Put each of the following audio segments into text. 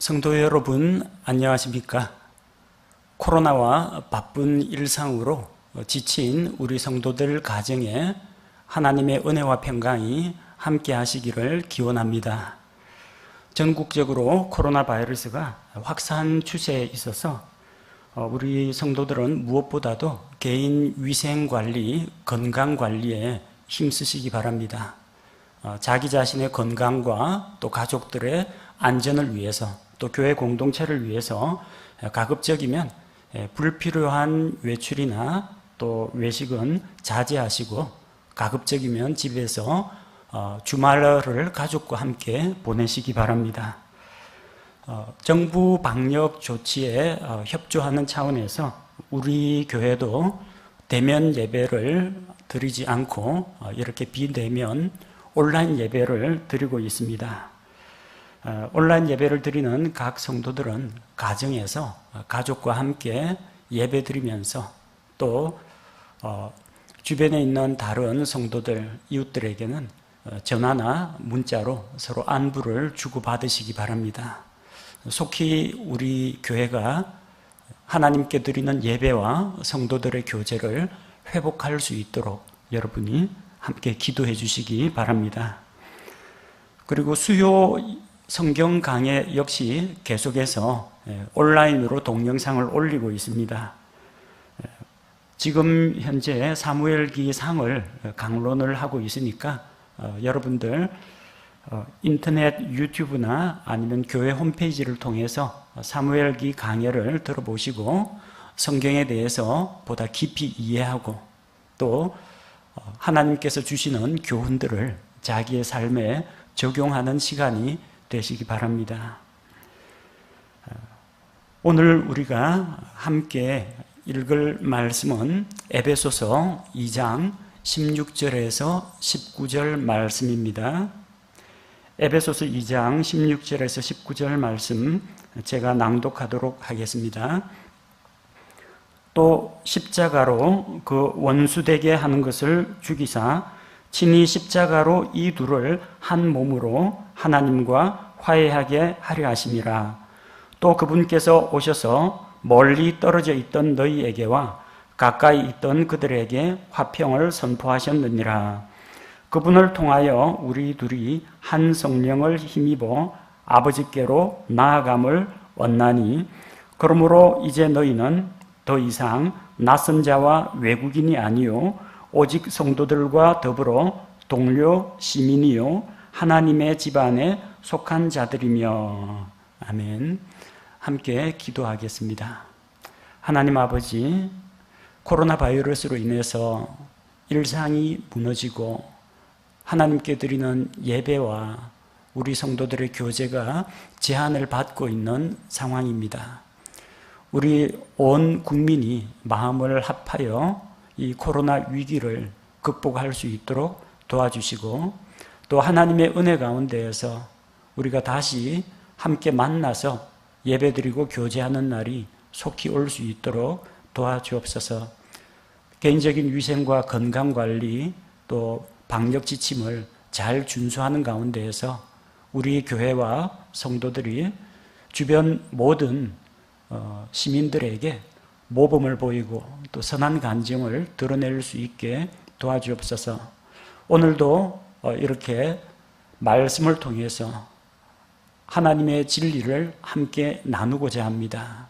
성도 여러분, 안녕하십니까? 코로나와 바쁜 일상으로 지친 우리 성도들 가정에 하나님의 은혜와 평강이 함께 하시기를 기원합니다. 전국적으로 코로나 바이러스가 확산 추세에 있어서 우리 성도들은 무엇보다도 개인 위생 관리, 건강 관리에 힘쓰시기 바랍니다. 자기 자신의 건강과 또 가족들의 안전을 위해서 또 교회 공동체를 위해서 가급적이면 불필요한 외출이나 또 외식은 자제하시고 가급적이면 집에서 주말을 가족과 함께 보내시기 바랍니다. 정부 방역 조치에 협조하는 차원에서 우리 교회도 대면 예배를 드리지 않고 이렇게 비대면 온라인 예배를 드리고 있습니다. 온라인 예배를 드리는 각 성도들은 가정에서 가족과 함께 예배 드리면서 또 주변에 있는 다른 성도들, 이웃들에게는 전화나 문자로 서로 안부를 주고받으시기 바랍니다. 속히 우리 교회가 하나님께 드리는 예배와 성도들의 교제를 회복할 수 있도록 여러분이 함께 기도해 주시기 바랍니다. 그리고 수요 성경 강해 역시 계속해서 온라인으로 동영상을 올리고 있습니다. 지금 현재 사무엘기 상을 강론을 하고 있으니까 여러분들 인터넷 유튜브나 아니면 교회 홈페이지를 통해서 사무엘기 강해를 들어보시고 성경에 대해서 보다 깊이 이해하고 또 하나님께서 주시는 교훈들을 자기의 삶에 적용하는 시간이 되시기 바랍니다. 오늘 우리가 함께 읽을 말씀은 에베소서 2장 16절에서 19절 말씀입니다. 에베소서 2장 16절에서 19절 말씀 제가 낭독하도록 하겠습니다. 또 십자가로 그 원수되게 하는 것을 죽이사 친히 십자가로 이 둘을 한 몸으로 하나님과 화해하게 하려 하심이라. 또 그분께서 오셔서 멀리 떨어져 있던 너희에게와 가까이 있던 그들에게 화평을 선포하셨느니라. 그분을 통하여 우리 둘이 한 성령을 힘입어 아버지께로 나아감을 얻나니 그러므로 이제 너희는 더 이상 낯선 자와 외국인이 아니요 오직 성도들과 더불어 동료 시민이요 하나님의 집안에 속한 자들이며. 아멘. 함께 기도하겠습니다. 하나님 아버지, 코로나 바이러스로 인해서 일상이 무너지고 하나님께 드리는 예배와 우리 성도들의 교제가 제한을 받고 있는 상황입니다. 우리 온 국민이 마음을 합하여 이 코로나 위기를 극복할 수 있도록 도와주시고 또 하나님의 은혜 가운데에서 우리가 다시 함께 만나서 예배드리고 교제하는 날이 속히 올 수 있도록 도와주옵소서. 개인적인 위생과 건강관리 또 방역 지침을 잘 준수하는 가운데에서 우리 교회와 성도들이 주변 모든 시민들에게 모범을 보이고 또 선한 간증을 드러낼 수 있게 도와주옵소서. 오늘도 이렇게 말씀을 통해서 하나님의 진리를 함께 나누고자 합니다.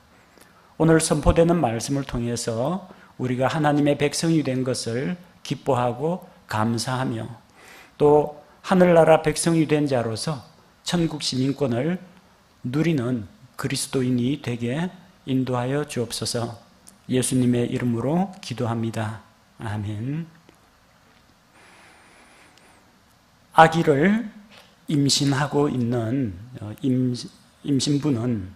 오늘 선포되는 말씀을 통해서 우리가 하나님의 백성이 된 것을 기뻐하고 감사하며 또 하늘나라 백성이 된 자로서 천국 시민권을 누리는 그리스도인이 되게 인도하여 주옵소서. 예수님의 이름으로 기도합니다. 아멘. 아기를 임신하고 있는 임신부는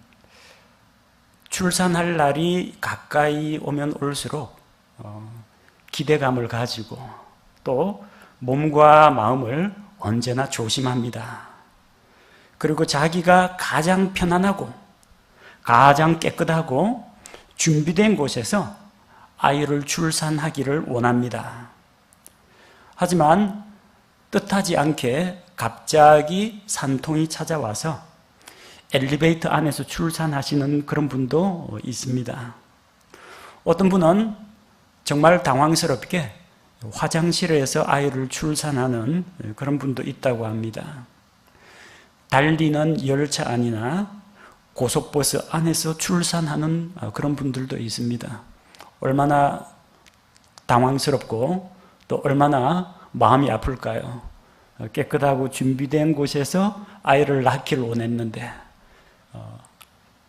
출산할 날이 가까이 오면 올수록 기대감을 가지고 또 몸과 마음을 언제나 조심합니다. 그리고 자기가 가장 편안하고 가장 깨끗하고 준비된 곳에서 아이를 출산하기를 원합니다. 하지만 뜻하지 않게 갑자기 산통이 찾아와서 엘리베이터 안에서 출산하시는 그런 분도 있습니다. 어떤 분은 정말 당황스럽게 화장실에서 아이를 출산하는 그런 분도 있다고 합니다. 달리는 열차 안이나 고속버스 안에서 출산하는 그런 분들도 있습니다. 얼마나 당황스럽고 또 얼마나 마음이 아플까요? 깨끗하고 준비된 곳에서 아이를 낳기를 원했는데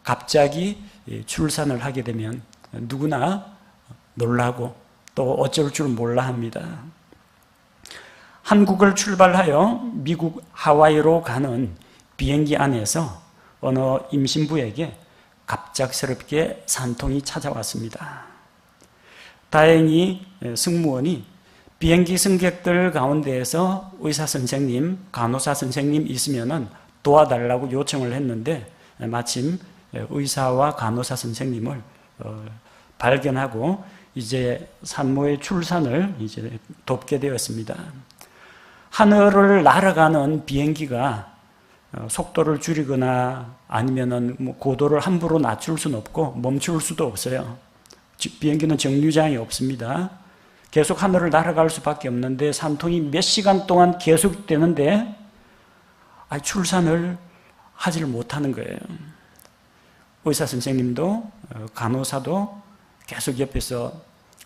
갑자기 출산을 하게 되면 누구나 놀라고 또 어쩔 줄 몰라 합니다. 한국을 출발하여 미국 하와이로 가는 비행기 안에서 어느 임신부에게 갑작스럽게 산통이 찾아왔습니다. 다행히 승무원이 비행기 승객들 가운데에서 의사 선생님, 간호사 선생님 있으면 도와달라고 요청을 했는데 마침 의사와 간호사 선생님을 발견하고 이제 산모의 출산을 이제 돕게 되었습니다. 하늘을 날아가는 비행기가 속도를 줄이거나 아니면은 고도를 함부로 낮출 수는 없고 멈출 수도 없어요. 비행기는 정류장이 없습니다. 계속 하늘을 날아갈 수밖에 없는데 산통이 몇 시간 동안 계속되는데 출산을 하지를 못하는 거예요. 의사 선생님도 간호사도 계속 옆에서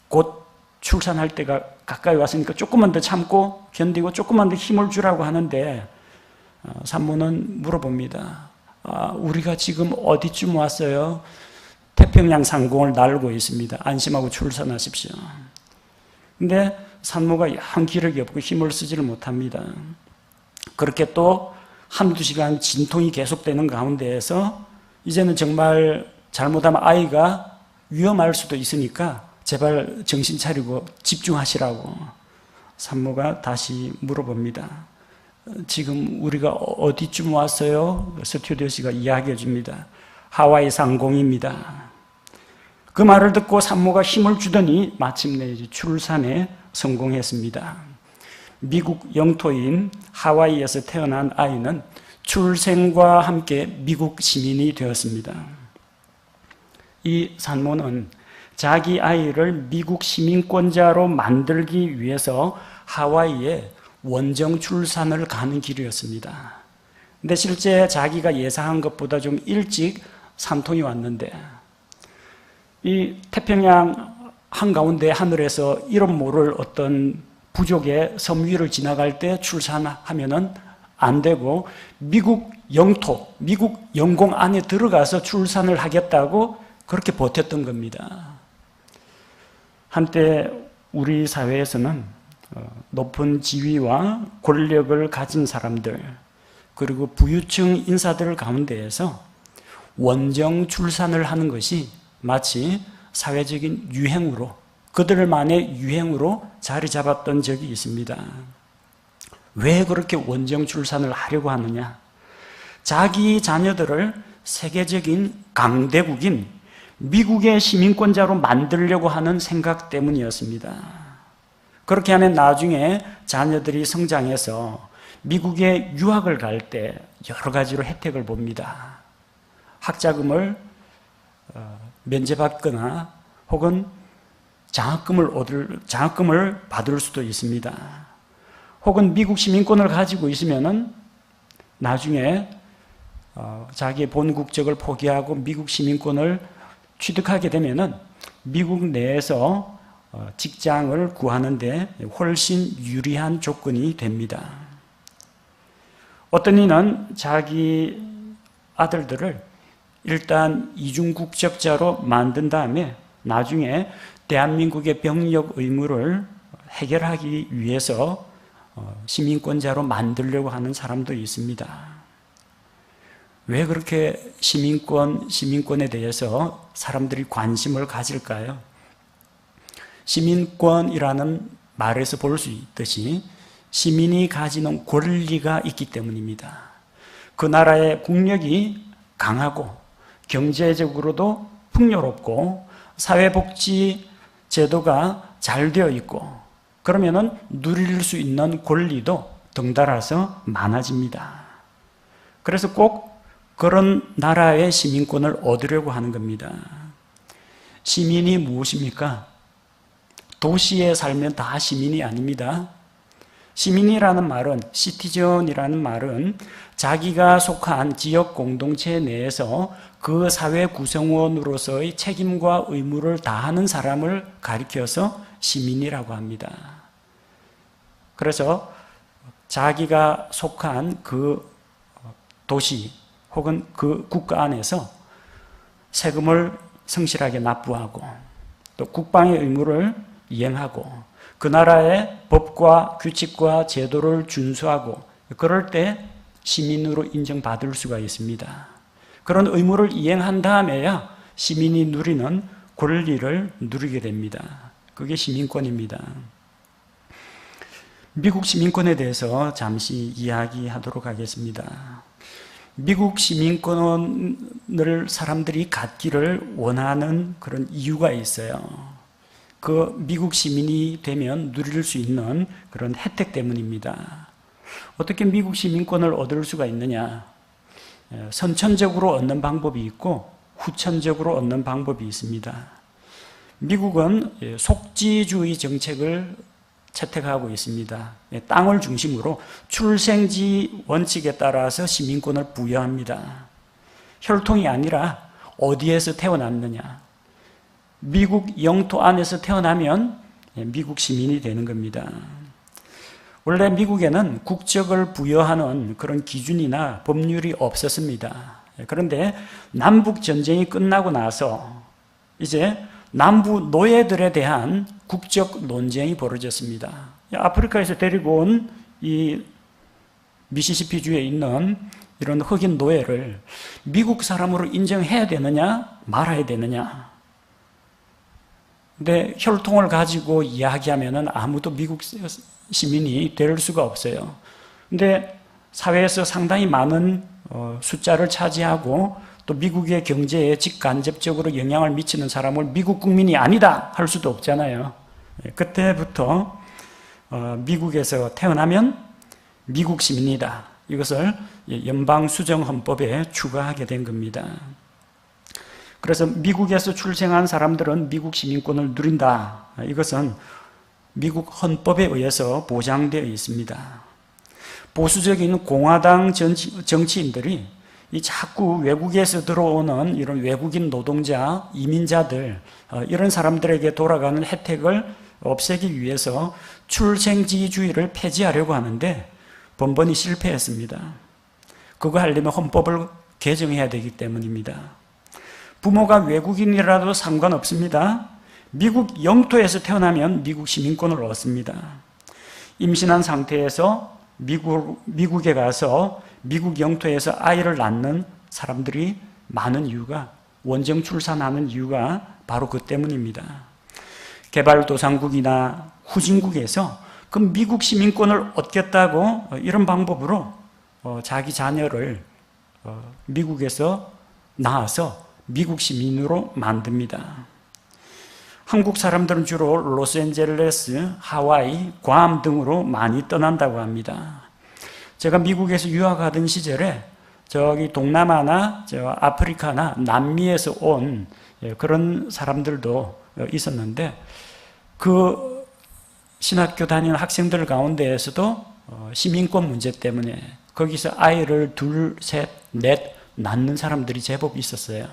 곧 출산할 때가 가까이 왔으니까 조금만 더 참고 견디고 조금만 더 힘을 주라고 하는데 산모는 물어봅니다. 우리가 지금 어디쯤 왔어요? 태평양 상공을 날고 있습니다. 안심하고 출산하십시오. 근데 산모가 영 기력이 없고 힘을 쓰지를 못합니다. 그렇게 또 한두 시간 진통이 계속되는 가운데에서 이제는 정말 잘못하면 아이가 위험할 수도 있으니까 제발 정신 차리고 집중하시라고 산모가 다시 물어봅니다. 지금 우리가 어디쯤 왔어요? 스튜디오스가 이야기해 줍니다. 하와이 상공입니다. 그 말을 듣고 산모가 힘을 주더니 마침내 출산에 성공했습니다. 미국 영토인 하와이에서 태어난 아이는 출생과 함께 미국 시민이 되었습니다. 이 산모는 자기 아이를 미국 시민권자로 만들기 위해서 하와이에 원정 출산을 가는 길이었습니다. 근데 실제 자기가 예상한 것보다 좀 일찍 산통이 왔는데 이 태평양 한가운데 하늘에서 이름 모를 어떤 부족의 섬 위를 지나갈 때 출산하면은 안 되고 미국 영토, 미국 영공 안에 들어가서 출산을 하겠다고 그렇게 버텼던 겁니다. 한때 우리 사회에서는 높은 지위와 권력을 가진 사람들 그리고 부유층 인사들 가운데에서 원정 출산을 하는 것이 마치 사회적인 유행으로 그들만의 유행으로 자리 잡았던 적이 있습니다. 왜 그렇게 원정 출산을 하려고 하느냐? 자기 자녀들을 세계적인 강대국인 미국의 시민권자로 만들려고 하는 생각 때문이었습니다. 그렇게 하면 나중에 자녀들이 성장해서 미국에 유학을 갈 때 여러 가지로 혜택을 봅니다. 학자금을 면제받거나 혹은 장학금을 받을 수도 있습니다. 혹은 미국 시민권을 가지고 있으면은 나중에 자기의 본 국적을 포기하고 미국 시민권을 취득하게 되면은 미국 내에서 직장을 구하는데 훨씬 유리한 조건이 됩니다. 어떤 이는 자기 아들들을 일단 이중국적자로 만든 다음에 나중에 대한민국의 병역 의무를 해결하기 위해서 시민권자로 만들려고 하는 사람도 있습니다. 왜 그렇게 시민권에 대해서 사람들이 관심을 가질까요? 시민권이라는 말에서 볼 수 있듯이 시민이 가지는 권리가 있기 때문입니다. 그 나라의 국력이 강하고 경제적으로도 풍요롭고 사회복지 제도가 잘 되어 있고 그러면은 누릴 수 있는 권리도 덩달아서 많아집니다. 그래서 꼭 그런 나라의 시민권을 얻으려고 하는 겁니다. 시민이 무엇입니까? 도시에 살면 다 시민이 아닙니다. 시민이라는 말은, 시티즌이라는 말은 자기가 속한 지역 공동체 내에서 그 사회 구성원으로서의 책임과 의무를 다하는 사람을 가리켜서 시민이라고 합니다. 그래서 자기가 속한 그 도시 혹은 그 국가 안에서 세금을 성실하게 납부하고 또 국방의 의무를 이행하고 그 나라의 법과 규칙과 제도를 준수하고 그럴 때 시민으로 인정받을 수가 있습니다. 그런 의무를 이행한 다음에야 시민이 누리는 권리를 누리게 됩니다. 그게 시민권입니다. 미국 시민권에 대해서 잠시 이야기하도록 하겠습니다. 미국 시민권을 사람들이 갖기를 원하는 그런 이유가 있어요. 그 미국 시민이 되면 누릴 수 있는 그런 혜택 때문입니다. 어떻게 미국 시민권을 얻을 수가 있느냐? 선천적으로 얻는 방법이 있고 후천적으로 얻는 방법이 있습니다. 미국은 속지주의 정책을 채택하고 있습니다. 땅을 중심으로 출생지 원칙에 따라서 시민권을 부여합니다. 혈통이 아니라 어디에서 태어났느냐. 미국 영토 안에서 태어나면 미국 시민이 되는 겁니다. 원래 미국에는 국적을 부여하는 그런 기준이나 법률이 없었습니다. 그런데 남북 전쟁이 끝나고 나서 이제 남부 노예들에 대한 국적 논쟁이 벌어졌습니다. 아프리카에서 데리고 온 이 미시시피주에 있는 이런 흑인 노예를 미국 사람으로 인정해야 되느냐 말아야 되느냐. 근데 혈통을 가지고 이야기하면은 아무도 미국 시민이 될 수가 없어요. 근데 사회에서 상당히 많은 숫자를 차지하고 또 미국의 경제에 직간접적으로 영향을 미치는 사람을 미국 국민이 아니다 할 수도 없잖아요. 그때부터 미국에서 태어나면 미국 시민이다. 이것을 연방수정헌법에 추가하게 된 겁니다. 그래서 미국에서 출생한 사람들은 미국 시민권을 누린다. 이것은 미국 헌법에 의해서 보장되어 있습니다. 보수적인 공화당 정치인들이 이 자꾸 외국에서 들어오는 이런 외국인 노동자, 이민자들, 이런 사람들에게 돌아가는 혜택을 없애기 위해서 출생지주의를 폐지하려고 하는데 번번이 실패했습니다. 그거 하려면 헌법을 개정해야 되기 때문입니다. 부모가 외국인이라도 상관없습니다. 미국 영토에서 태어나면 미국 시민권을 얻습니다. 임신한 상태에서 미국에 가서 미국 영토에서 아이를 낳는 사람들이 많은 이유가, 원정 출산하는 이유가 바로 그 때문입니다. 개발도상국이나 후진국에서 그 미국 시민권을 얻겠다고 이런 방법으로 자기 자녀를 미국에서 낳아서 미국 시민으로 만듭니다. 한국 사람들은 주로 로스앤젤레스, 하와이, 괌 등으로 많이 떠난다고 합니다. 제가 미국에서 유학하던 시절에 저기 동남아나 아프리카나 남미에서 온 그런 사람들도 있었는데 그 신학교 다니는 학생들 가운데에서도 시민권 문제 때문에 거기서 아이를 둘, 셋, 넷 낳는 사람들이 제법 있었어요.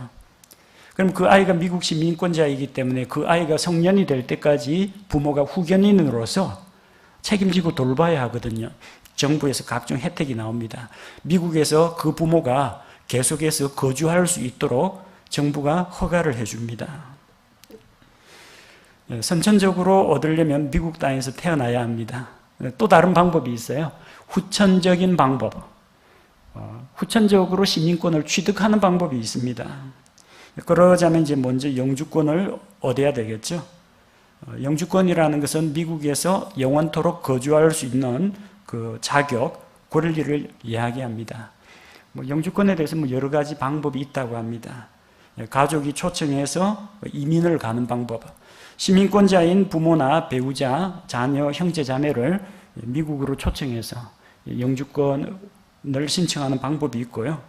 그럼 그 아이가 미국 시민권자이기 때문에 그 아이가 성년이 될 때까지 부모가 후견인으로서 책임지고 돌봐야 하거든요. 정부에서 각종 혜택이 나옵니다. 미국에서 그 부모가 계속해서 거주할 수 있도록 정부가 허가를 해줍니다. 선천적으로 얻으려면 미국 땅에서 태어나야 합니다. 또 다른 방법이 있어요. 후천적인 방법. 후천적으로 시민권을 취득하는 방법이 있습니다. 그러자면 이제 먼저 영주권을 얻어야 되겠죠. 영주권이라는 것은 미국에서 영원토록 거주할 수 있는 그 자격, 권리를 이야기합니다. 영주권에 대해서 여러 가지 방법이 있다고 합니다. 가족이 초청해서 이민을 가는 방법. 시민권자인 부모나 배우자, 자녀, 형제, 자매를 미국으로 초청해서 영주권을 신청하는 방법이 있고요.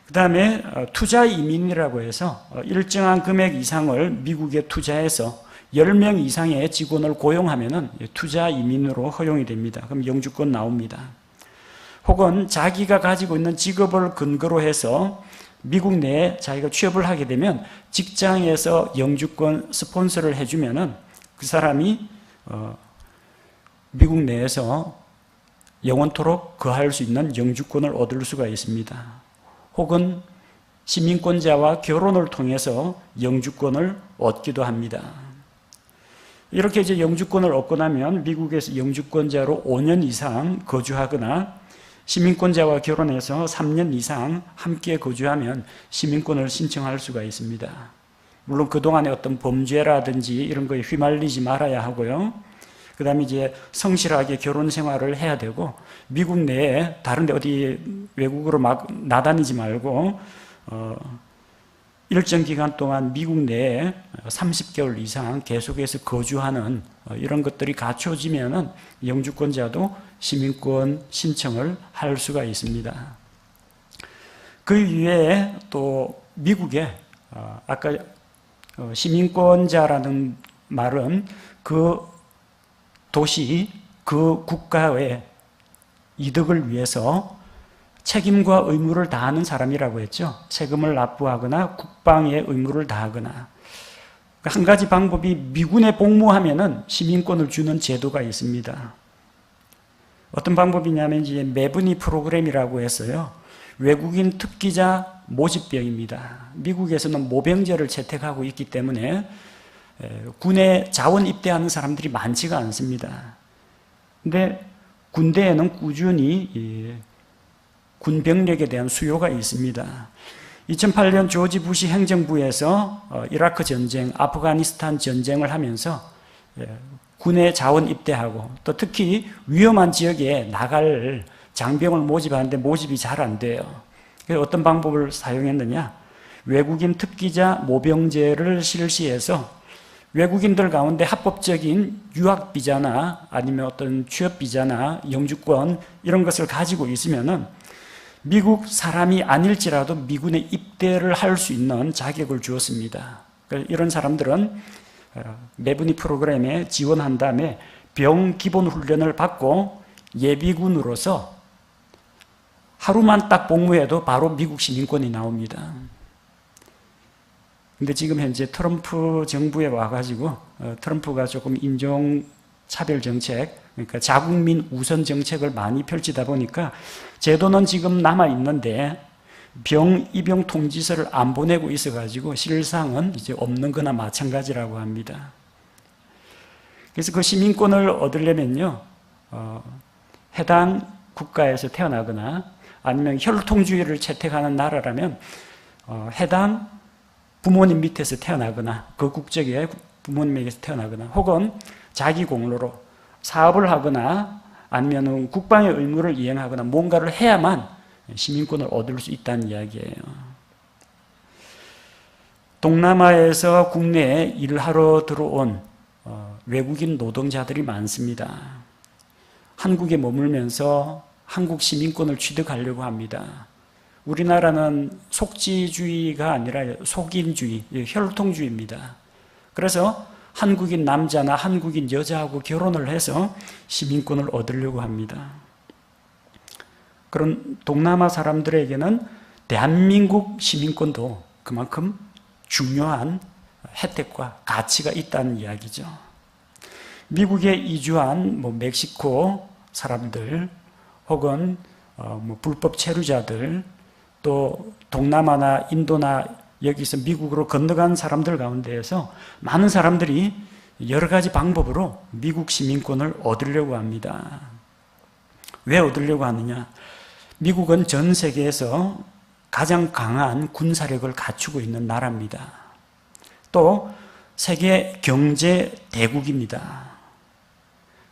그 다음에 투자 이민이라고 해서 일정한 금액 이상을 미국에 투자해서 10명 이상의 직원을 고용하면은 투자 이민으로 허용이 됩니다. 그럼 영주권 나옵니다. 혹은 자기가 가지고 있는 직업을 근거로 해서 미국 내에 자기가 취업을 하게 되면 직장에서 영주권 스폰서를 해주면은 그 사람이 미국 내에서 영원토록 거할 수 있는 영주권을 얻을 수가 있습니다. 혹은 시민권자와 결혼을 통해서 영주권을 얻기도 합니다. 이렇게 이제 영주권을 얻고 나면 미국에서 영주권자로 5년 이상 거주하거나 시민권자와 결혼해서 3년 이상 함께 거주하면 시민권을 신청할 수가 있습니다. 물론 그동안의 어떤 범죄라든지 이런 거에 휘말리지 말아야 하고요. 그 다음에 이제 성실하게 결혼 생활을 해야 되고, 미국 내에 다른 데 어디 외국으로 막 나다니지 말고, 일정 기간 동안 미국 내에 30개월 이상 계속해서 거주하는 이런 것들이 갖춰지면은 영주권자도 시민권 신청을 할 수가 있습니다. 그 이외에 또 미국에 아까 시민권자라는 말은 그 도시, 그 국가의 이득을 위해서 책임과 의무를 다하는 사람이라고 했죠. 세금을 납부하거나 국방의 의무를 다하거나. 한 가지 방법이 미군에 복무하면은 시민권을 주는 제도가 있습니다. 어떤 방법이냐면 이제 매분이 프로그램이라고 했어요. 외국인 특기자 모집병입니다. 미국에서는 모병제를 채택하고 있기 때문에 군에 자원 입대하는 사람들이 많지가 않습니다. 근데 군대에는 꾸준히 군병력에 대한 수요가 있습니다. 2008년 조지 부시 행정부에서 이라크 전쟁, 아프가니스탄 전쟁을 하면서 군에 자원 입대하고 또 특히 위험한 지역에 나갈 장병을 모집하는데 모집이 잘 안 돼요. 그래서 어떤 방법을 사용했느냐? 외국인 특기자 모병제를 실시해서 외국인들 가운데 합법적인 유학비자나 아니면 어떤 취업비자나 영주권 이런 것을 가지고 있으면은 미국 사람이 아닐지라도 미군에 입대를 할 수 있는 자격을 주었습니다. 이런 사람들은 매분이 프로그램에 지원한 다음에 병 기본 훈련을 받고 예비군으로서 하루만 딱 복무해도 바로 미국 시민권이 나옵니다. 근데 지금 현재 트럼프 정부에 와가지고 트럼프가 조금 인종차별 정책, 그러니까 자국민 우선 정책을 많이 펼치다 보니까 제도는 지금 남아있는데 입영 통지서를 안 보내고 있어가지고 실상은 이제 없는 거나 마찬가지라고 합니다. 그래서 그 시민권을 얻으려면요, 해당 국가에서 태어나거나 아니면 혈통주의를 채택하는 나라라면 해당 부모님 밑에서 태어나거나 그 국적의 부모님에게서 태어나거나 혹은 자기 공로로 사업을 하거나 아니면 국방의 의무를 이행하거나 뭔가를 해야만 시민권을 얻을 수 있다는 이야기예요. 동남아에서 국내에 일하러 들어온 외국인 노동자들이 많습니다. 한국에 머물면서 한국 시민권을 취득하려고 합니다. 우리나라는 속지주의가 아니라 속인주의, 혈통주의입니다. 그래서 한국인 남자나 한국인 여자하고 결혼을 해서 시민권을 얻으려고 합니다. 그런 동남아 사람들에게는 대한민국 시민권도 그만큼 중요한 혜택과 가치가 있다는 이야기죠. 미국에 이주한 멕시코 사람들 혹은 불법 체류자들 또 동남아나 인도나 여기서 미국으로 건너간 사람들 가운데에서 많은 사람들이 여러 가지 방법으로 미국 시민권을 얻으려고 합니다. 왜 얻으려고 하느냐? 미국은 전 세계에서 가장 강한 군사력을 갖추고 있는 나라입니다. 또 세계 경제 대국입니다.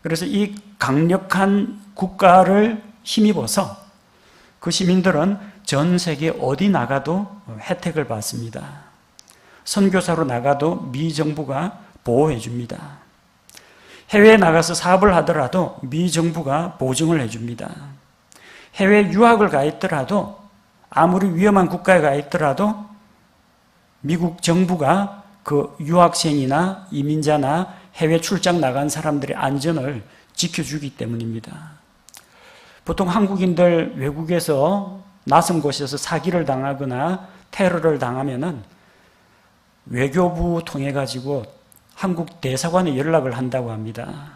그래서 이 강력한 국가를 힘입어서 그 시민들은 전 세계 어디 나가도 혜택을 받습니다. 선교사로 나가도 미 정부가 보호해 줍니다. 해외에 나가서 사업을 하더라도 미 정부가 보증을 해줍니다. 해외 유학을 가 있더라도 아무리 위험한 국가에 가 있더라도 미국 정부가 그 유학생이나 이민자나 해외 출장 나간 사람들의 안전을 지켜주기 때문입니다. 보통 한국인들 외국에서 낯선 곳에서 사기를 당하거나 테러를 당하면은 외교부 통해 가지고 한국 대사관에 연락을 한다고 합니다.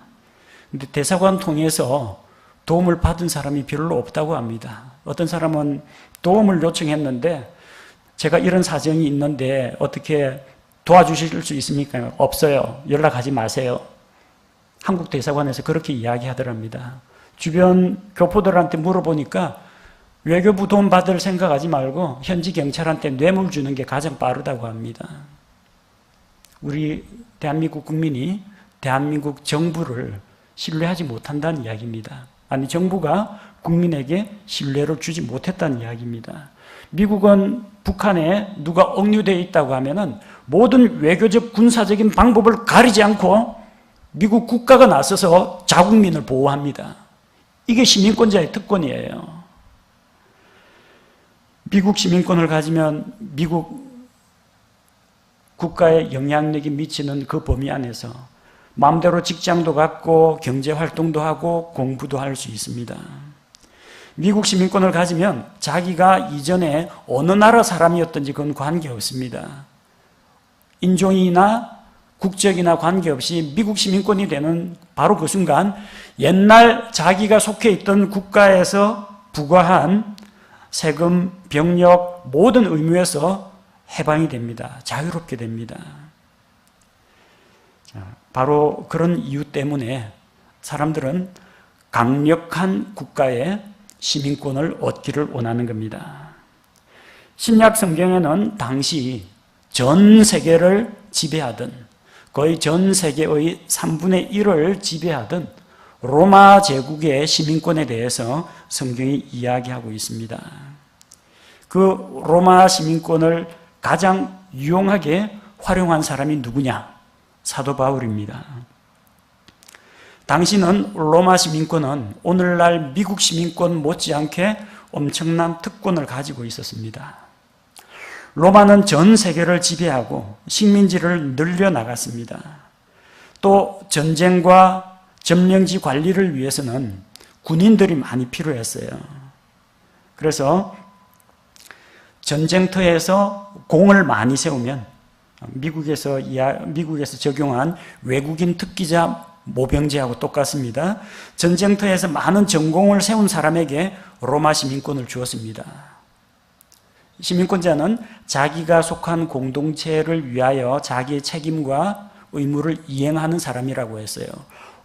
근데 대사관 통해서 도움을 받은 사람이 별로 없다고 합니다. 어떤 사람은 도움을 요청했는데 제가 이런 사정이 있는데 어떻게 도와주실 수 있습니까? 없어요. 연락하지 마세요. 한국 대사관에서 그렇게 이야기하더랍니다. 주변 교포들한테 물어보니까 외교부 도움 받을 생각하지 말고 현지 경찰한테 뇌물 주는 게 가장 빠르다고 합니다. 우리 대한민국 국민이 대한민국 정부를 신뢰하지 못한다는 이야기입니다. 아니, 정부가 국민에게 신뢰를 주지 못했다는 이야기입니다. 미국은 북한에 누가 억류되어 있다고 하면은 모든 외교적 군사적인 방법을 가리지 않고 미국 국가가 나서서 자국민을 보호합니다. 이게 시민권자의 특권이에요. 미국 시민권을 가지면 미국 국가에 영향력이 미치는 그 범위 안에서 마음대로 직장도 갖고 경제활동도 하고 공부도 할 수 있습니다. 미국 시민권을 가지면 자기가 이전에 어느 나라 사람이었든지 그건 관계없습니다. 인종이나 국적이나 관계없이 미국 시민권이 되는 바로 그 순간 옛날 자기가 속해 있던 국가에서 부과한 세금, 병력, 모든 의무에서 해방이 됩니다. 자유롭게 됩니다. 바로 그런 이유 때문에 사람들은 강력한 국가의 시민권을 얻기를 원하는 겁니다. 신약 성경에는 당시 전 세계를 지배하던, 거의 전 세계의 3분의 1을 지배하던 로마 제국의 시민권에 대해서 성경이 이야기하고 있습니다. 그 로마 시민권을 가장 유용하게 활용한 사람이 누구냐? 사도 바울입니다. 당시는 로마 시민권은 오늘날 미국 시민권 못지않게 엄청난 특권을 가지고 있었습니다. 로마는 전 세계를 지배하고 식민지를 늘려나갔습니다. 또 전쟁과 점령지 관리를 위해서는 군인들이 많이 필요했어요. 그래서 전쟁터에서 공을 많이 세우면 미국에서 적용한 외국인 특기자 모병제하고 똑같습니다. 전쟁터에서 많은 전공을 세운 사람에게 로마 시민권을 주었습니다. 시민권자는 자기가 속한 공동체를 위하여 자기의 책임과 의무를 이행하는 사람이라고 했어요.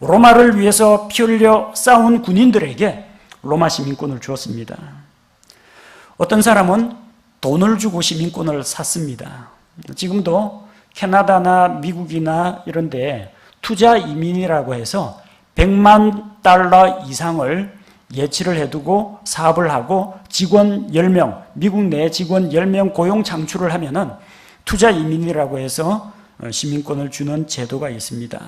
로마를 위해서 피 흘려 싸운 군인들에게 로마 시민권을 주었습니다. 어떤 사람은 돈을 주고 시민권을 샀습니다. 지금도 캐나다나 미국이나 이런 데 투자 이민이라고 해서 100만 달러 이상을 예치를 해두고 사업을 하고 직원 10명, 미국 내 직원 10명 고용 창출을 하면은 투자 이민이라고 해서 시민권을 주는 제도가 있습니다.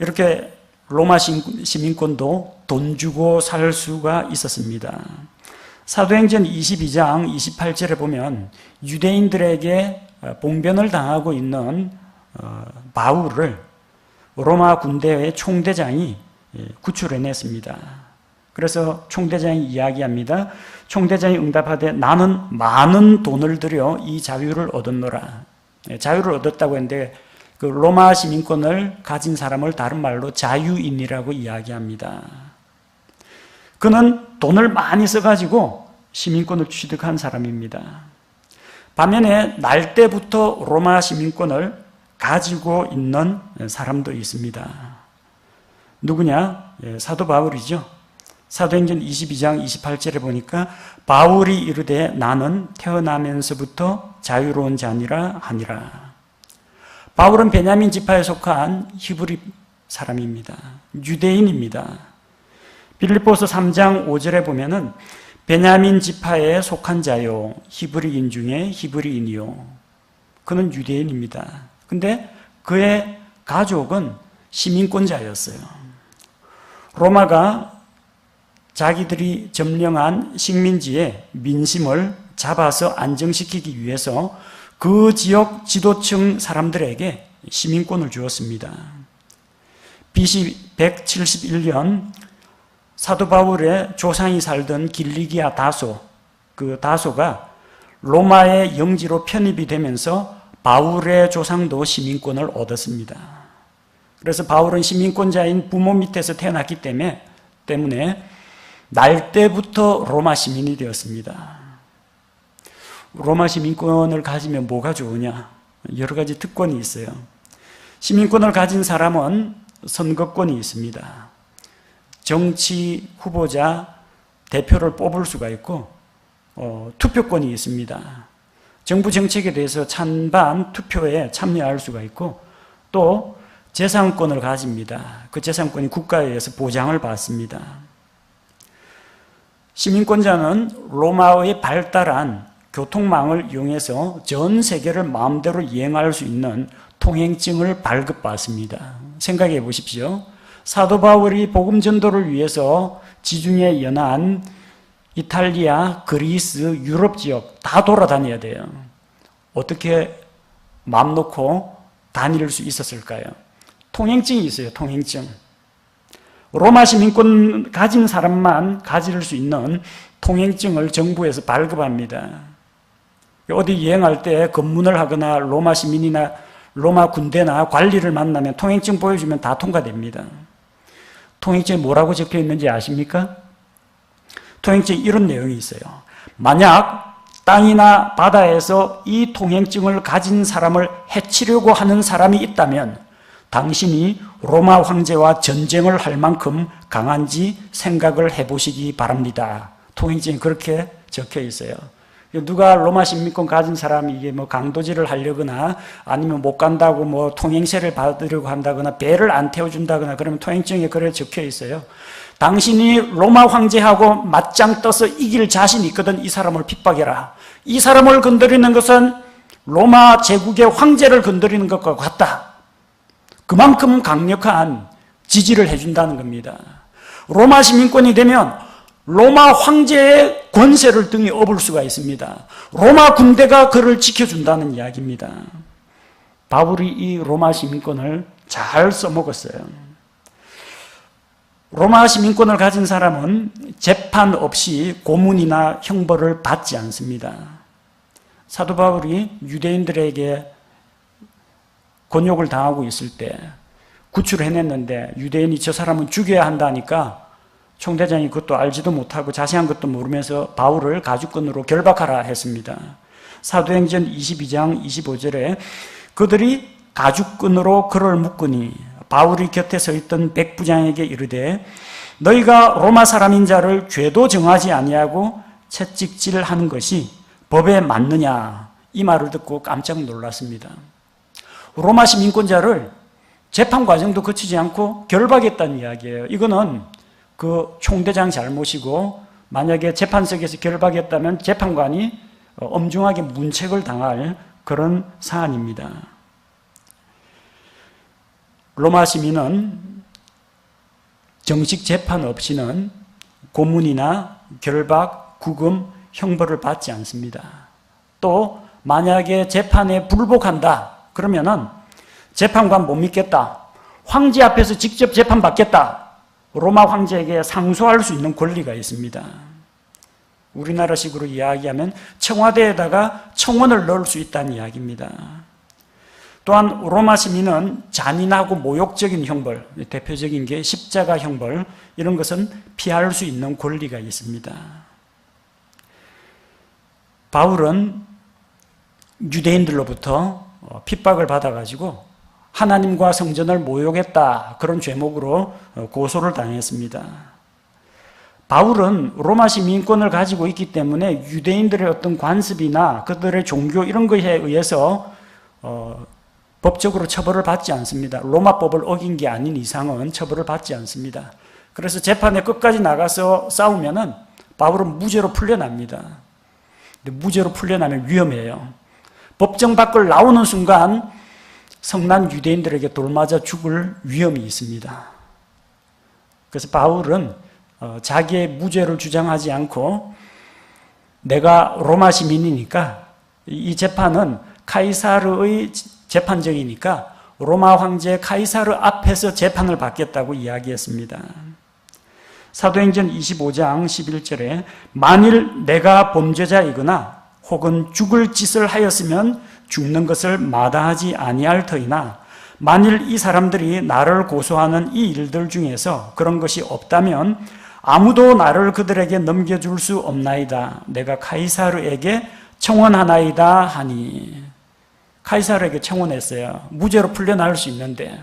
이렇게 로마 시민권도 돈 주고 살 수가 있었습니다. 사도행전 22장 28절에 보면 유대인들에게 봉변을 당하고 있는 바울을 로마 군대의 총대장이 구출해냈습니다. 그래서 총대장이 이야기합니다. 총대장이 응답하되 나는 많은 돈을 들여 이 자유를 얻었노라. 자유를 얻었다고 했는데 그 로마 시민권을 가진 사람을 다른 말로 자유인이라고 이야기합니다. 그는 돈을 많이 써가지고 시민권을 취득한 사람입니다. 반면에 날 때부터 로마 시민권을 가지고 있는 사람도 있습니다. 누구냐? 사도 바울이죠. 사도행전 22장 28절에 보니까 바울이 이르되 나는 태어나면서부터 자유로운 자니라 하니라. 바울은 베냐민 지파에 속한 히브리 사람입니다. 유대인입니다. 빌립보서 3장 5절에 보면은 베냐민 지파에 속한 자요 히브리인 중에 히브리인이요. 그는 유대인입니다. 근데 그의 가족은 시민권자였어요. 로마가 자기들이 점령한 식민지의 민심을 잡아서 안정시키기 위해서 그 지역 지도층 사람들에게 시민권을 주었습니다. BC 171년 사도 바울의 조상이 살던 길리기아 다소, 그 다소가 로마의 영지로 편입이 되면서 바울의 조상도 시민권을 얻었습니다. 그래서 바울은 시민권자인 부모 밑에서 태어났기 때문에 날 때부터 로마 시민이 되었습니다. 로마 시민권을 가지면 뭐가 좋으냐? 여러 가지 특권이 있어요. 시민권을 가진 사람은 선거권이 있습니다. 정치 후보자 대표를 뽑을 수가 있고 투표권이 있습니다. 정부 정책에 대해서 찬반 투표에 참여할 수가 있고 또 재산권을 가집니다. 그 재산권이 국가에 의해서 보장을 받습니다. 시민권자는 로마의 발달한 교통망을 이용해서 전 세계를 마음대로 여행할 수 있는 통행증을 발급받습니다. 생각해 보십시오. 사도 바울이 복음 전도를 위해서 지중해 연안, 이탈리아, 그리스, 유럽 지역 다 돌아다녀야 돼요. 어떻게 마음 놓고 다닐 수 있었을까요? 통행증이 있어요. 통행증. 로마 시민권 가진 사람만 가질 수 있는 통행증을 정부에서 발급합니다. 어디 여행할 때 검문을 하거나 로마 시민이나 로마 군대나 관리를 만나면 통행증 보여주면 다 통과됩니다. 통행증에 뭐라고 적혀 있는지 아십니까? 통행증에 이런 내용이 있어요. 만약 땅이나 바다에서 이 통행증을 가진 사람을 해치려고 하는 사람이 있다면 당신이 로마 황제와 전쟁을 할 만큼 강한지 생각을 해보시기 바랍니다. 통행증에 그렇게 적혀 있어요. 누가 로마 시민권 가진 사람이 이게 뭐 강도질을 하려거나 아니면 못 간다고 뭐 통행세를 받으려고 한다거나 배를 안 태워준다거나 그러면 통행증에 그래 적혀 있어요. 당신이 로마 황제하고 맞짱 떠서 이길 자신이 있거든 이 사람을 핍박해라. 이 사람을 건드리는 것은 로마 제국의 황제를 건드리는 것과 같다. 그만큼 강력한 지지를 해준다는 겁니다. 로마 시민권이 되면 로마 황제의 권세를 등에 업을 수가 있습니다. 로마 군대가 그를 지켜준다는 이야기입니다. 바울이 이 로마 시민권을 잘 써먹었어요. 로마 시민권을 가진 사람은 재판 없이 고문이나 형벌을 받지 않습니다. 사도 바울이 유대인들에게 곤욕을 당하고 있을 때 구출을 해냈는데 유대인이 저 사람은 죽여야 한다니까 총대장이 그것도 알지도 못하고 자세한 것도 모르면서 바울을 가죽끈으로 결박하라 했습니다. 사도행전 22장 25절에 그들이 가죽끈으로 그를 묶으니 바울이 곁에 서 있던 백부장에게 이르되 너희가 로마 사람인 자를 죄도 정하지 아니하고 채찍질하는 것이 법에 맞느냐 이 말을 듣고 깜짝 놀랐습니다. 로마 시민권자를 재판 과정도 거치지 않고 결박했다는 이야기예요. 이거는 그 총대장 잘못이고 만약에 재판석에서 결박했다면 재판관이 엄중하게 문책을 당할 그런 사안입니다. 로마 시민은 정식 재판 없이는 고문이나 결박, 구금, 형벌을 받지 않습니다. 또 만약에 재판에 불복한다 그러면은 재판관 못 믿겠다. 황제 앞에서 직접 재판받겠다. 로마 황제에게 상소할 수 있는 권리가 있습니다. 우리나라식으로 이야기하면 청와대에다가 청원을 넣을 수 있다는 이야기입니다. 또한 로마 시민은 잔인하고 모욕적인 형벌, 대표적인 게 십자가 형벌, 이런 것은 피할 수 있는 권리가 있습니다. 바울은 유대인들로부터 핍박을 받아가지고 하나님과 성전을 모욕했다 그런 죄목으로 고소를 당했습니다. 바울은 로마 시민권을 가지고 있기 때문에 유대인들의 어떤 관습이나 그들의 종교 이런 것에 의해서 법적으로 처벌을 받지 않습니다. 로마법을 어긴 게 아닌 이상은 처벌을 받지 않습니다. 그래서 재판에 끝까지 나가서 싸우면은 바울은 무죄로 풀려납니다. 근데 무죄로 풀려나면 위험해요. 법정 밖을 나오는 순간 성난 유대인들에게 돌맞아 죽을 위험이 있습니다. 그래서 바울은 자기의 무죄를 주장하지 않고 내가 로마 시민이니까 이 재판은 카이사르의 재판정이니까 로마 황제 카이사르 앞에서 재판을 받겠다고 이야기했습니다. 사도행전 25장 11절에 만일 내가 범죄자이거나 혹은 죽을 짓을 하였으면 죽는 것을 마다하지 아니할 터이나 만일 이 사람들이 나를 고소하는 이 일들 중에서 그런 것이 없다면 아무도 나를 그들에게 넘겨줄 수 없나이다. 내가 카이사르에게 청원하나이다 하니 카이사르에게 청원했어요. 무죄로 풀려나올 수 있는데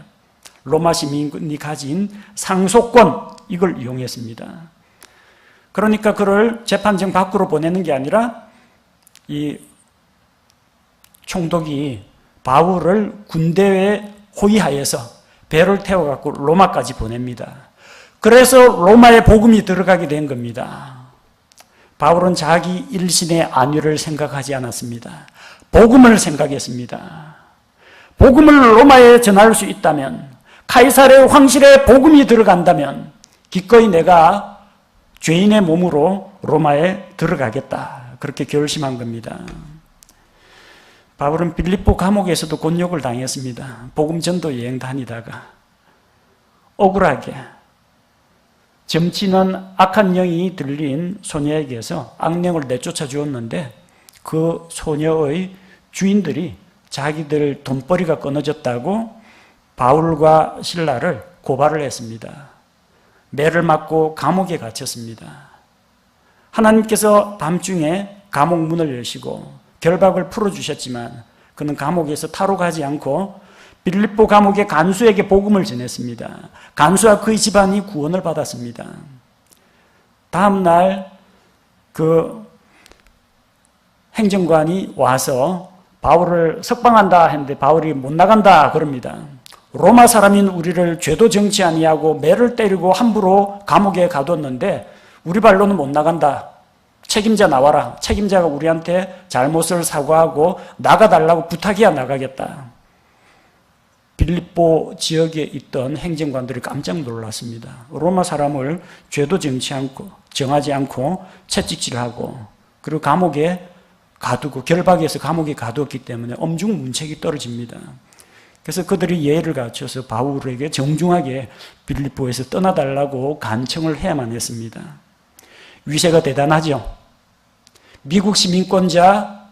로마 시민이 가진 상속권 이걸 이용했습니다. 그러니까 그를 재판정 밖으로 보내는 게 아니라 이 총독이 바울을 군대에 호위하여서 배를 태워갖고 로마까지 보냅니다. 그래서 로마에 복음이 들어가게 된 겁니다. 바울은 자기 일신의 안위를 생각하지 않았습니다. 복음을 생각했습니다. 복음을 로마에 전할 수 있다면, 카이사르의 황실에 복음이 들어간다면 기꺼이 내가 죄인의 몸으로 로마에 들어가겠다. 그렇게 결심한 겁니다. 바울은 빌립보 감옥에서도 곤욕을 당했습니다. 복음 전도 여행 다니다가 억울하게 점치는 악한 영이 들린 소녀에게서 악령을 내쫓아 주었는데 그 소녀의 주인들이 자기들 돈벌이가 끊어졌다고 바울과 실라를 고발을 했습니다. 매를 맞고 감옥에 갇혔습니다. 하나님께서 밤중에 감옥 문을 여시고 결박을 풀어주셨지만 그는 감옥에서 타로 가지 않고 빌립보 감옥의 간수에게 복음을 전했습니다. 간수와 그의 집안이 구원을 받았습니다. 다음 날 그 행정관이 와서 바울을 석방한다 했는데 바울이 못 나간다 그럽니다. 로마 사람인 우리를 죄도 정치 아니하고 매를 때리고 함부로 감옥에 가뒀는데 우리 발로는 못 나간다. 책임자 나와라. 책임자가 우리한테 잘못을 사과하고 나가달라고 부탁해야 나가겠다. 빌립보 지역에 있던 행정관들이 깜짝 놀랐습니다. 로마 사람을 죄도 정하지 않고 채찍질하고 그리고 감옥에 가두고 결박해서 감옥에 가두었기 때문에 엄중 문책이 떨어집니다. 그래서 그들이 예의를 갖춰서 바울에게 정중하게 빌립보에서 떠나달라고 간청을 해야만 했습니다. 위세가 대단하죠. 미국 시민권자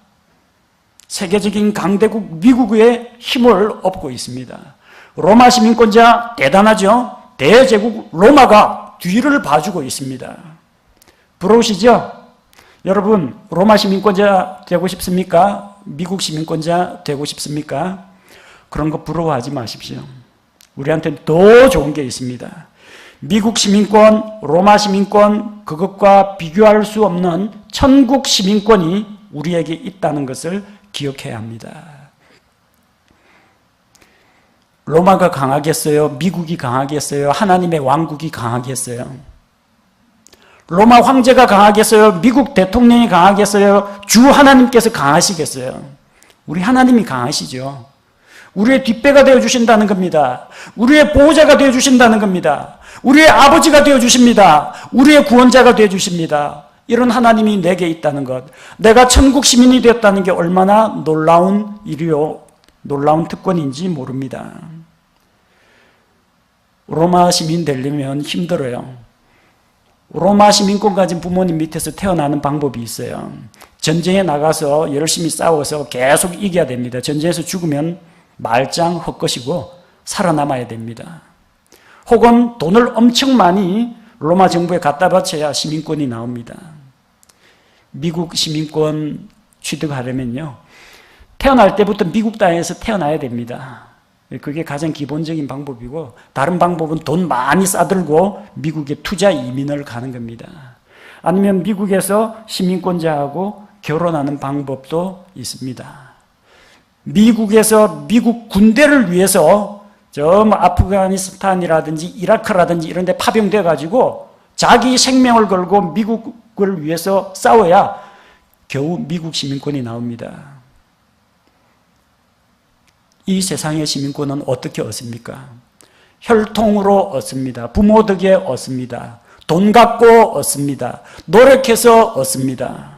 세계적인 강대국 미국의 힘을 얻고 있습니다. 로마 시민권자 대단하죠. 대제국 로마가 뒤를 봐주고 있습니다. 부러우시죠? 여러분 로마 시민권자 되고 싶습니까? 미국 시민권자 되고 싶습니까? 그런 거 부러워하지 마십시오. 우리한테는 더 좋은 게 있습니다. 미국 시민권, 로마 시민권, 그것과 비교할 수 없는 천국 시민권이 우리에게 있다는 것을 기억해야 합니다. 로마가 강하겠어요? 미국이 강하겠어요? 하나님의 왕국이 강하겠어요? 로마 황제가 강하겠어요? 미국 대통령이 강하겠어요? 주 하나님께서 강하시겠어요? 우리 하나님이 강하시죠. 우리의 뒷배가 되어주신다는 겁니다. 우리의 보호자가 되어주신다는 겁니다. 우리의 아버지가 되어주십니다. 우리의 구원자가 되어주십니다. 이런 하나님이 내게 있다는 것, 내가 천국 시민이 되었다는 게 얼마나 놀라운 일이요, 놀라운 특권인지 모릅니다. 로마 시민 되려면 힘들어요. 로마 시민권 가진 부모님 밑에서 태어나는 방법이 있어요. 전쟁에 나가서 열심히 싸워서 계속 이겨야 됩니다. 전쟁에서 죽으면 말짱 헛것이고 살아남아야 됩니다. 혹은 돈을 엄청 많이 로마 정부에 갖다 바쳐야 시민권이 나옵니다. 미국 시민권 취득하려면요, 태어날 때부터 미국 땅에서 태어나야 됩니다. 그게 가장 기본적인 방법이고, 다른 방법은 돈 많이 싸들고 미국에 투자 이민을 가는 겁니다. 아니면 미국에서 시민권자하고 결혼하는 방법도 있습니다. 미국에서 미국 군대를 위해서 아프가니스탄이라든지 이라크라든지 이런 데 파병돼 가지고 자기 생명을 걸고 미국을 위해서 싸워야 겨우 미국 시민권이 나옵니다. 이 세상의 시민권은 어떻게 얻습니까? 혈통으로 얻습니다. 부모 덕에 얻습니다. 돈 갖고 얻습니다. 노력해서 얻습니다.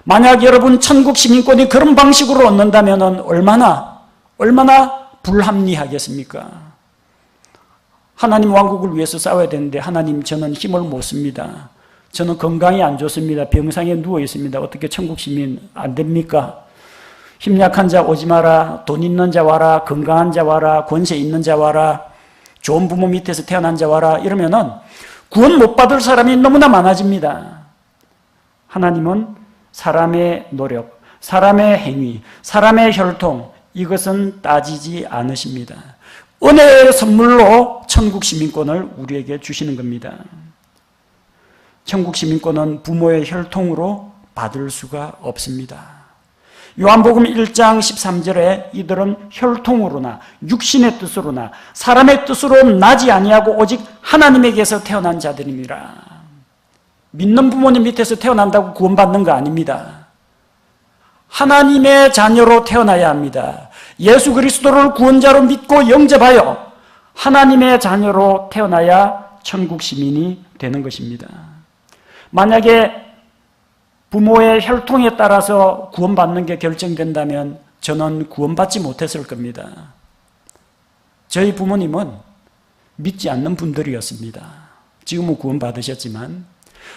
만약 여러분 천국 시민권이 그런 방식으로 얻는다면 얼마나 불합리하겠습니까? 하나님 왕국을 위해서 싸워야 되는데 하나님 저는 힘을 못 씁니다. 저는 건강이 안 좋습니다. 병상에 누워 있습니다. 어떻게 천국 시민 안 됩니까? 힘 약한 자 오지 마라. 돈 있는 자 와라. 건강한 자 와라. 권세 있는 자 와라. 좋은 부모 밑에서 태어난 자 와라. 이러면은 구원 못 받을 사람이 너무나 많아집니다. 하나님은 사람의 노력, 사람의 행위, 사람의 혈통 이것은 따지지 않으십니다. 은혜의 선물로 천국 시민권을 우리에게 주시는 겁니다. 천국 시민권은 부모의 혈통으로 받을 수가 없습니다. 요한복음 1장 13절에 이들은 혈통으로나 육신의 뜻으로나 사람의 뜻으로 나지 아니하고 오직 하나님에게서 태어난 자들입니다. 믿는 부모님 밑에서 태어난다고 구원받는 거 아닙니다. 하나님의 자녀로 태어나야 합니다. 예수 그리스도를 구원자로 믿고 영접하여 하나님의 자녀로 태어나야 천국 시민이 되는 것입니다. 만약에 부모의 혈통에 따라서 구원받는 게 결정된다면 저는 구원받지 못했을 겁니다. 저희 부모님은 믿지 않는 분들이었습니다. 지금은 구원받으셨지만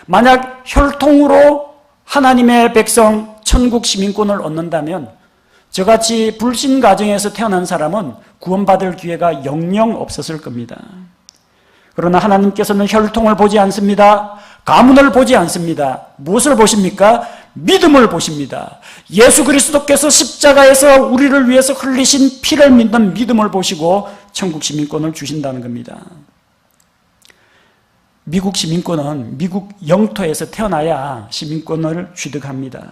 만약 혈통으로 하나님의 백성 천국 시민권을 얻는다면 저같이 불신 가정에서 태어난 사람은 구원받을 기회가 영영 없었을 겁니다. 그러나 하나님께서는 혈통을 보지 않습니다. 가문을 보지 않습니다. 무엇을 보십니까? 믿음을 보십니다. 예수 그리스도께서 십자가에서 우리를 위해서 흘리신 피를 믿는 믿음을 보시고 천국 시민권을 주신다는 겁니다. 미국 시민권은 미국 영토에서 태어나야 시민권을 취득합니다.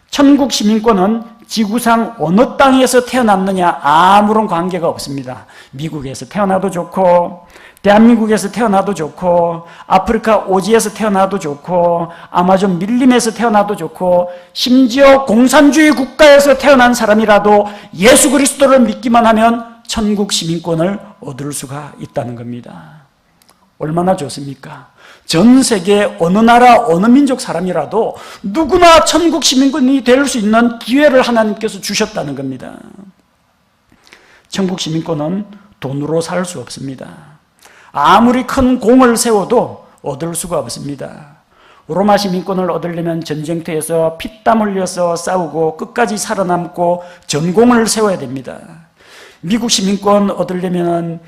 천국 시민권은 지구상 어느 땅에서 태어났느냐 아무런 관계가 없습니다. 미국에서 태어나도 좋고 대한민국에서 태어나도 좋고 아프리카 오지에서 태어나도 좋고 아마존 밀림에서 태어나도 좋고 심지어 공산주의 국가에서 태어난 사람이라도 예수 그리스도를 믿기만 하면 천국 시민권을 얻을 수가 있다는 겁니다. 얼마나 좋습니까? 전 세계 어느 나라 어느 민족 사람이라도 누구나 천국 시민권이 될 수 있는 기회를 하나님께서 주셨다는 겁니다. 천국 시민권은 돈으로 살 수 없습니다. 아무리 큰 공을 세워도 얻을 수가 없습니다. 로마 시민권을 얻으려면 전쟁터에서 피땀 흘려서 싸우고 끝까지 살아남고 전공을 세워야 됩니다. 미국 시민권 얻으려면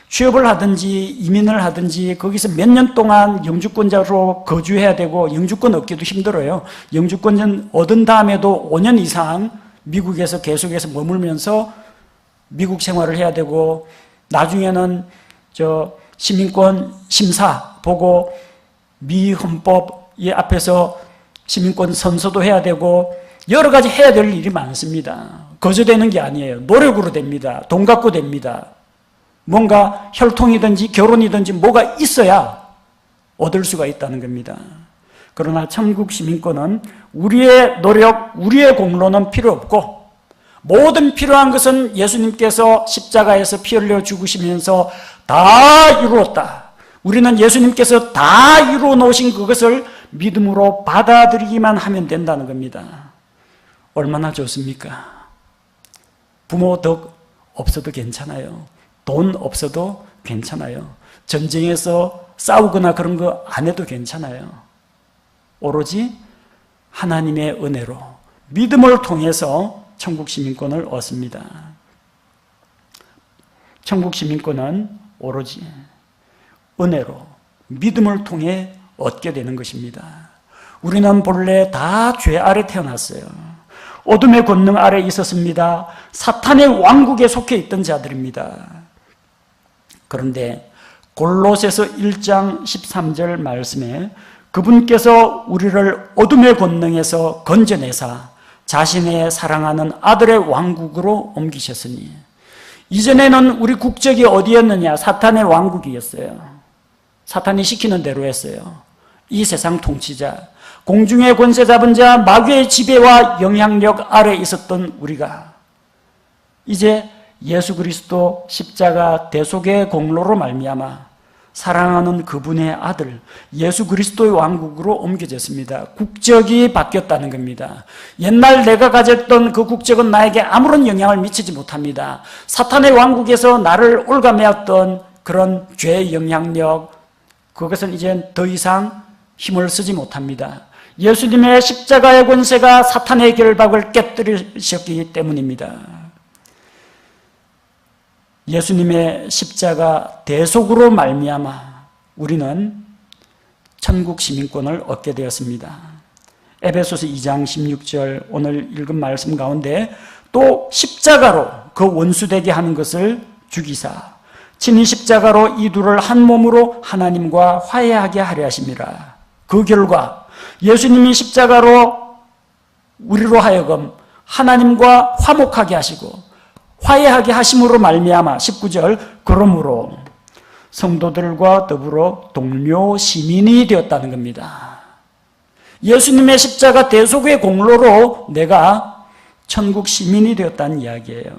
취업을 하든지 이민을 하든지 거기서 몇 년 동안 영주권자로 거주해야 되고 영주권 얻기도 힘들어요. 영주권 얻은 다음에도 5년 이상 미국에서 계속해서 머물면서 미국 생활을 해야 되고 나중에는 시민권 심사 보고 미 헌법 앞에서 시민권 선서도 해야 되고 여러 가지 해야 될 일이 많습니다. 거저 되는 게 아니에요. 노력으로 됩니다. 돈 갖고 됩니다. 뭔가 혈통이든지 결혼이든지 뭐가 있어야 얻을 수가 있다는 겁니다. 그러나 천국 시민권은 우리의 노력, 우리의 공로는 필요 없고 모든 필요한 것은 예수님께서 십자가에서 피 흘려 죽으시면서 다 이루었다. 우리는 예수님께서 다 이루어 놓으신 그것을 믿음으로 받아들이기만 하면 된다는 겁니다. 얼마나 좋습니까? 부모 덕 없어도 괜찮아요. 돈 없어도 괜찮아요. 전쟁에서 싸우거나 그런 거 안 해도 괜찮아요. 오로지 하나님의 은혜로 믿음을 통해서 천국 시민권을 얻습니다. 천국 시민권은 오로지 은혜로 믿음을 통해 얻게 되는 것입니다. 우리는 본래 다 죄 아래 태어났어요. 어둠의 권능 아래 있었습니다. 사탄의 왕국에 속해 있던 자들입니다. 그런데 골로새서 1장 13절 말씀에 그분께서 우리를 어둠의 권능에서 건져내사 자신의 사랑하는 아들의 왕국으로 옮기셨으니 이전에는 우리 국적이 어디였느냐? 사탄의 왕국이었어요. 사탄이 시키는 대로 했어요. 이 세상 통치자, 공중의 권세 잡은 자, 마귀의 지배와 영향력 아래 있었던 우리가 이제 예수 그리스도 십자가 대속의 공로로 말미암아 사랑하는 그분의 아들 예수 그리스도의 왕국으로 옮겨졌습니다. 국적이 바뀌었다는 겁니다. 옛날 내가 가졌던 그 국적은 나에게 아무런 영향을 미치지 못합니다. 사탄의 왕국에서 나를 올가매었던 그런 죄의 영향력, 그것은 이제 더 이상 힘을 쓰지 못합니다. 예수님의 십자가의 권세가 사탄의 결박을 깨뜨리셨기 때문입니다. 예수님의 십자가 대속으로 말미암아 우리는 천국 시민권을 얻게 되었습니다. 에베소서 2장 16절 오늘 읽은 말씀 가운데 또 십자가로 그 원수되게 하는 것을 죽이사 친히 십자가로 이 둘을 한 몸으로 하나님과 화해하게 하려 하심이라. 그 결과 예수님이 십자가로 우리로 하여금 하나님과 화목하게 하시고 화해하게 하심으로 말미암아 19절 그러므로 성도들과 더불어 동료 시민이 되었다는 겁니다. 예수님의 십자가 대속의 공로로 내가 천국 시민이 되었다는 이야기예요.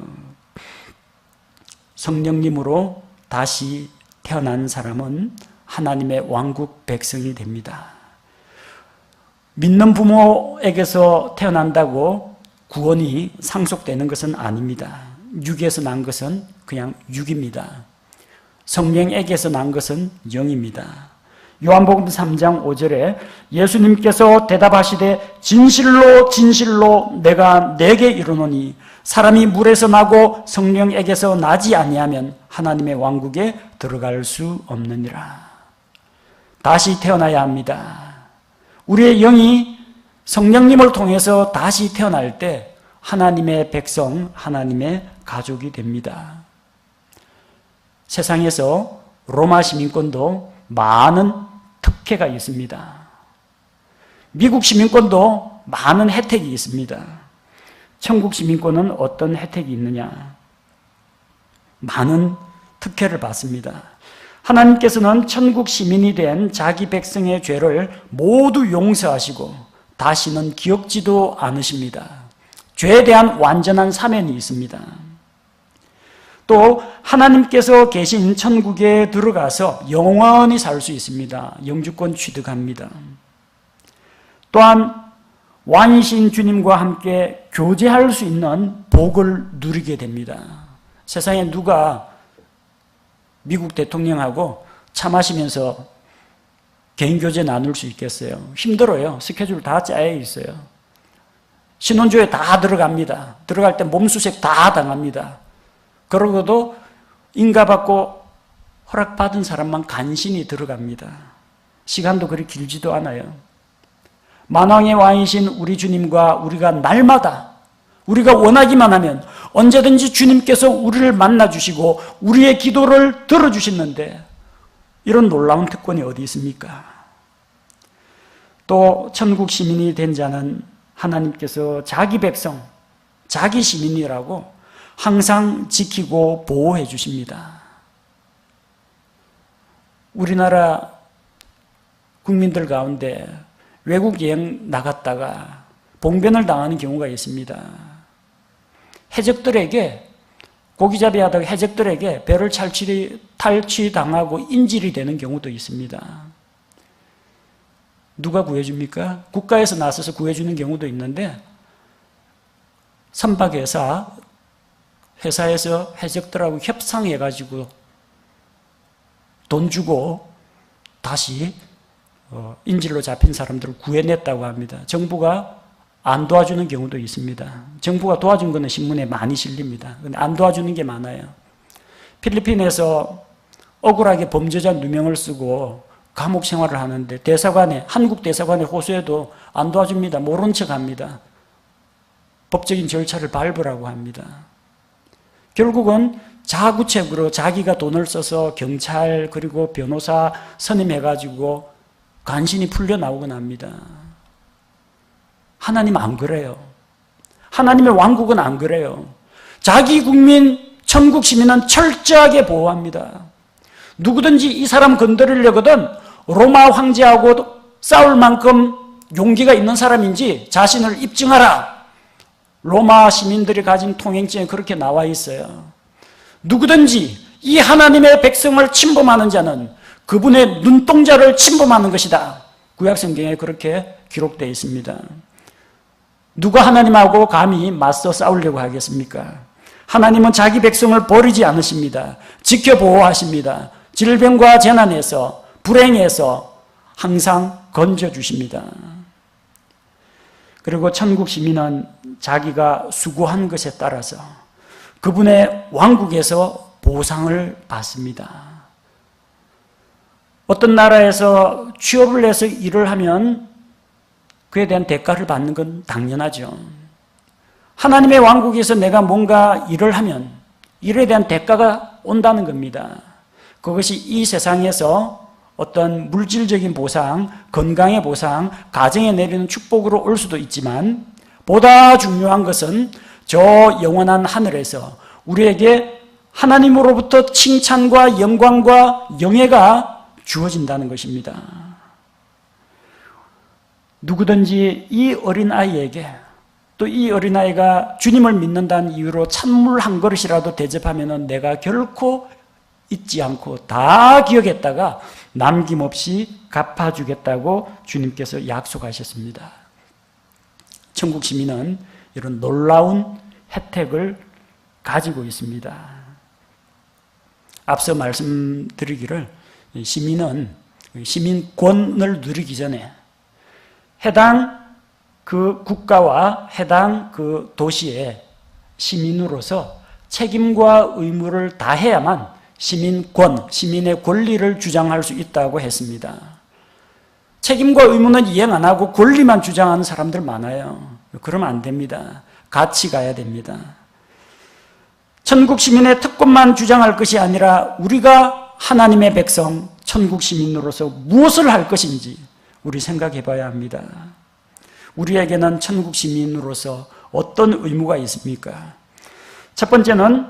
성령님으로 다시 태어난 사람은 하나님의 왕국 백성이 됩니다. 믿는 부모에게서 태어난다고 구원이 상속되는 것은 아닙니다. 육에서 난 것은 그냥 육입니다. 성령에게서 난 것은 영입니다. 요한복음 3장 5절에 예수님께서 대답하시되 진실로 진실로 내가 네게 이르노니 사람이 물에서 나고 성령에게서 나지 아니하면 하나님의 왕국에 들어갈 수 없느니라. 다시 태어나야 합니다. 우리의 영이 성령님을 통해서 다시 태어날 때 하나님의 백성, 하나님의 가족이 됩니다. 세상에서 로마 시민권도 많은 특혜가 있습니다. 미국 시민권도 많은 혜택이 있습니다. 천국 시민권은 어떤 혜택이 있느냐? 많은 특혜를 받습니다. 하나님께서는 천국 시민이 된 자기 백성의 죄를 모두 용서하시고 다시는 기억지도 않으십니다. 죄에 대한 완전한 사면이 있습니다. 또 하나님께서 계신 천국에 들어가서 영원히 살 수 있습니다. 영주권 취득합니다. 또한 왕이신 주님과 함께 교제할 수 있는 복을 누리게 됩니다. 세상에 누가 미국 대통령하고 차 마시면서 개인교제 나눌 수 있겠어요? 힘들어요. 스케줄 다 짜여 있어요. 신혼조회 다 들어갑니다. 들어갈 때 몸수색 다 당합니다. 그러고도 인가받고 허락받은 사람만 간신히 들어갑니다. 시간도 그리 길지도 않아요. 만왕의 왕이신 우리 주님과 우리가 날마다 우리가 원하기만 하면 언제든지 주님께서 우리를 만나주시고 우리의 기도를 들어주시는데 이런 놀라운 특권이 어디 있습니까? 또 천국 시민이 된 자는 하나님께서 자기 백성, 자기 시민이라고 항상 지키고 보호해 주십니다. 우리나라 국민들 가운데 외국 여행 나갔다가 봉변을 당하는 경우가 있습니다. 해적들에게 고기잡이 하다가 해적들에게 배를 탈취당하고 인질이 되는 경우도 있습니다. 누가 구해줍니까? 국가에서 나서서 구해주는 경우도 있는데 회사에서 해적들하고 협상해가지고 돈 주고 다시 인질로 잡힌 사람들을 구해냈다고 합니다. 정부가 안 도와주는 경우도 있습니다. 정부가 도와준 거는 신문에 많이 실립니다. 근데 안 도와주는 게 많아요. 필리핀에서 억울하게 범죄자 누명을 쓰고 감옥 생활을 하는데 한국 대사관의 호소에도 안 도와줍니다. 모른 척 합니다. 법적인 절차를 밟으라고 합니다. 결국은 자구책으로 자기가 돈을 써서 경찰 그리고 변호사 선임해가지고 간신히 풀려나오곤 합니다. 하나님 안 그래요. 하나님의 왕국은 안 그래요. 자기 국민, 천국 시민은 철저하게 보호합니다. 누구든지 이 사람 건드리려거든 로마 황제하고 싸울 만큼 용기가 있는 사람인지 자신을 입증하라. 로마 시민들이 가진 통행증에 그렇게 나와 있어요. 누구든지 이 하나님의 백성을 침범하는 자는 그분의 눈동자를 침범하는 것이다. 구약성경에 그렇게 기록되어 있습니다. 누가 하나님하고 감히 맞서 싸우려고 하겠습니까? 하나님은 자기 백성을 버리지 않으십니다. 지켜보호하십니다. 질병과 재난에서, 불행에서 항상 건져주십니다. 그리고 천국 시민은 자기가 수고한 것에 따라서 그분의 왕국에서 보상을 받습니다. 어떤 나라에서 취업을 해서 일을 하면 그에 대한 대가를 받는 건 당연하죠. 하나님의 왕국에서 내가 뭔가 일을 하면 일에 대한 대가가 온다는 겁니다. 그것이 이 세상에서 어떤 물질적인 보상, 건강의 보상, 가정에 내리는 축복으로 올 수도 있지만 보다 중요한 것은 저 영원한 하늘에서 우리에게 하나님으로부터 칭찬과 영광과 영예가 주어진다는 것입니다. 누구든지 이 어린아이에게 또 이 어린아이가 주님을 믿는다는 이유로 찬물 한 그릇이라도 대접하면 내가 결코 잊지 않고 다 기억했다가 남김없이 갚아주겠다고 주님께서 약속하셨습니다. 천국 시민은 이런 놀라운 혜택을 가지고 있습니다. 앞서 말씀드리기를 시민은 시민권을 누리기 전에 해당 그 국가와 해당 그 도시의 시민으로서 책임과 의무를 다해야만 시민권, 시민의 권리를 주장할 수 있다고 했습니다. 책임과 의무는 이행 안 하고 권리만 주장하는 사람들 많아요. 그러면 안 됩니다. 같이 가야 됩니다. 천국 시민의 특권만 주장할 것이 아니라 우리가 하나님의 백성, 천국 시민으로서 무엇을 할 것인지 우리 생각해 봐야 합니다. 우리에게는 천국 시민으로서 어떤 의무가 있습니까? 첫 번째는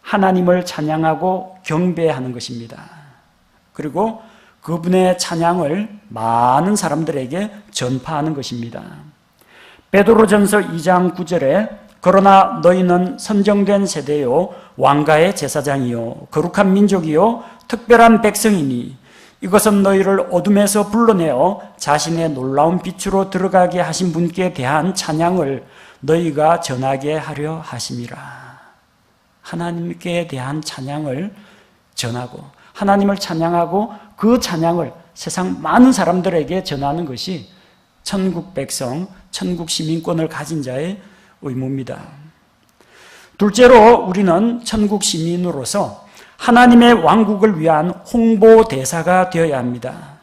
하나님을 찬양하고 경배하는 것입니다. 그리고 그분의 찬양을 많은 사람들에게 전파하는 것입니다. 베드로전서 2장 9절에 그러나 너희는 선정된 세대요 왕가의 제사장이요 거룩한 민족이요 특별한 백성이니 이것은 너희를 어둠에서 불러내어 자신의 놀라운 빛으로 들어가게 하신 분께 대한 찬양을 너희가 전하게 하려 하심이라. 하나님께 대한 찬양을 전하고 하나님을 찬양하고 그 찬양을 세상 많은 사람들에게 전하는 것이 천국 백성, 천국 시민권을 가진 자의 의무입니다. 둘째로 우리는 천국 시민으로서 하나님의 왕국을 위한 홍보대사가 되어야 합니다.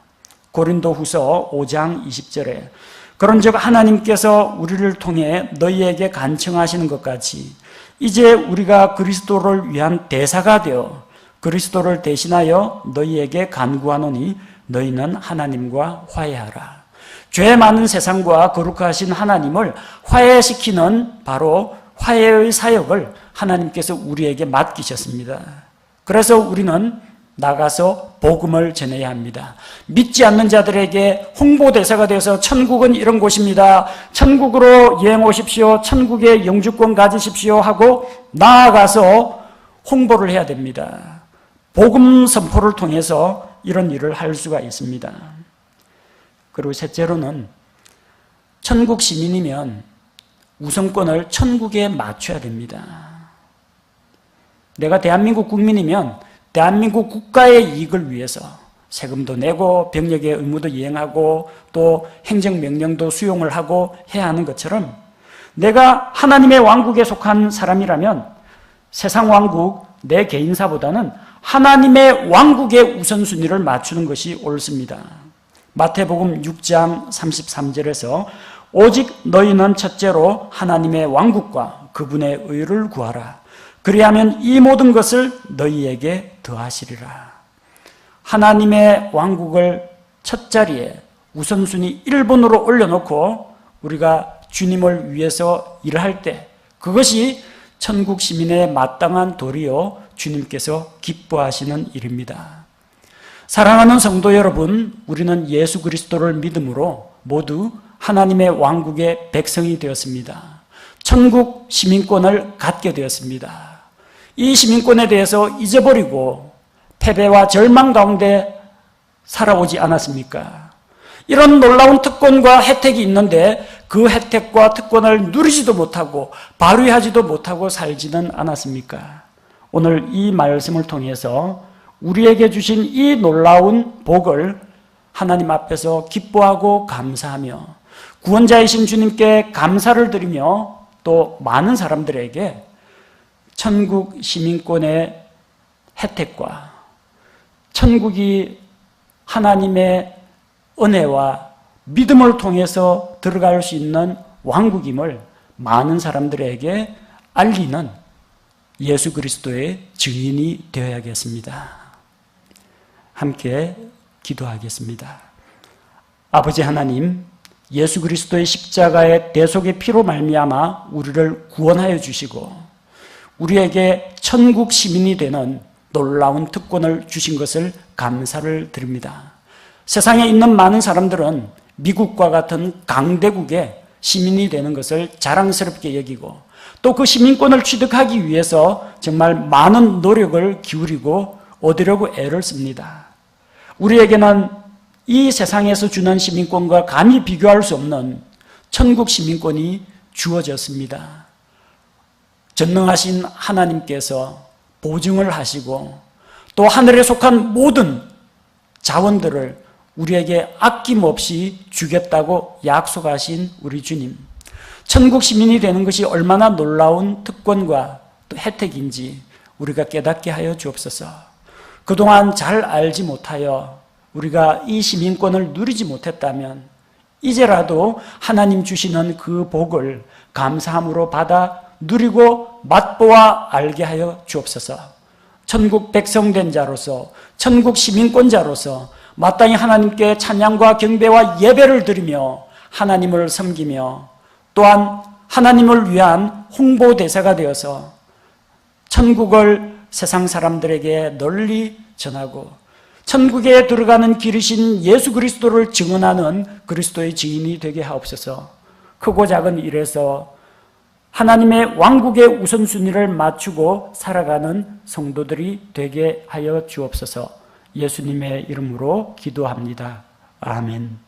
고린도후서 5장 20절에 그런즉 하나님께서 우리를 통해 너희에게 간청하시는 것 같이 이제 우리가 그리스도를 위한 대사가 되어 그리스도를 대신하여 너희에게 간구하노니 너희는 하나님과 화해하라. 죄 많은 세상과 거룩하신 하나님을 화해시키는 바로 화해의 사역을 하나님께서 우리에게 맡기셨습니다. 그래서 우리는 나가서 복음을 전해야 합니다. 믿지 않는 자들에게 홍보대사가 되어서 천국은 이런 곳입니다. 천국으로 여행 오십시오. 천국의 영주권 가지십시오 하고 나아가서 홍보를 해야 됩니다. 복음 선포를 통해서 이런 일을 할 수가 있습니다. 그리고 셋째로는 천국 시민이면 우선권을 천국에 맞춰야 됩니다. 내가 대한민국 국민이면 대한민국 국가의 이익을 위해서 세금도 내고 병력의 의무도 이행하고 또 행정명령도 수용을 하고 해야 하는 것처럼 내가 하나님의 왕국에 속한 사람이라면 세상 왕국, 내 개인사보다는 하나님의 왕국의 우선순위를 맞추는 것이 옳습니다. 마태복음 6장 33절에서 오직 너희는 첫째로 하나님의 왕국과 그분의 의를 구하라. 그리하면 이 모든 것을 너희에게 더하시리라. 하나님의 왕국을 첫 자리에 우선순위 1번으로 올려놓고 우리가 주님을 위해서 일할 때 그것이 천국 시민의 마땅한 도리요 주님께서 기뻐하시는 일입니다. 사랑하는 성도 여러분, 우리는 예수 그리스도를 믿음으로 모두 하나님의 왕국의 백성이 되었습니다. 천국 시민권을 갖게 되었습니다. 이 시민권에 대해서 잊어버리고 패배와 절망 가운데 살아오지 않았습니까? 이런 놀라운 특권과 혜택이 있는데 그 혜택과 특권을 누리지도 못하고 발휘하지도 못하고 살지는 않았습니까? 오늘 이 말씀을 통해서 우리에게 주신 이 놀라운 복을 하나님 앞에서 기뻐하고 감사하며 구원자이신 주님께 감사를 드리며 또 많은 사람들에게 천국 시민권의 혜택과 천국이 하나님의 은혜와 믿음을 통해서 들어갈 수 있는 왕국임을 많은 사람들에게 알리는 예수 그리스도의 증인이 되어야겠습니다. 함께 기도하겠습니다. 아버지 하나님, 예수 그리스도의 십자가의 대속의 피로 말미암아 우리를 구원하여 주시고 우리에게 천국 시민이 되는 놀라운 특권을 주신 것을 감사를 드립니다. 세상에 있는 많은 사람들은 미국과 같은 강대국의 시민이 되는 것을 자랑스럽게 여기고 또 그 시민권을 취득하기 위해서 정말 많은 노력을 기울이고 얻으려고 애를 씁니다. 우리에게는 이 세상에서 주는 시민권과 감히 비교할 수 없는 천국 시민권이 주어졌습니다. 전능하신 하나님께서 보증을 하시고 또 하늘에 속한 모든 자원들을 우리에게 아낌없이 주겠다고 약속하신 우리 주님, 천국 시민이 되는 것이 얼마나 놀라운 특권과 또 혜택인지 우리가 깨닫게 하여 주옵소서. 그동안 잘 알지 못하여 우리가 이 시민권을 누리지 못했다면 이제라도 하나님 주시는 그 복을 감사함으로 받아 누리고 맛보아 알게 하여 주옵소서. 천국 백성된 자로서, 천국 시민권자로서 마땅히 하나님께 찬양과 경배와 예배를 드리며 하나님을 섬기며 또한 하나님을 위한 홍보대사가 되어서 천국을 세상 사람들에게 널리 전하고 천국에 들어가는 길이신 예수 그리스도를 증언하는 그리스도의 증인이 되게 하옵소서. 크고 작은 일에서 하나님의 왕국의 우선순위를 맞추고 살아가는 성도들이 되게 하여 주옵소서. 예수님의 이름으로 기도합니다. 아멘.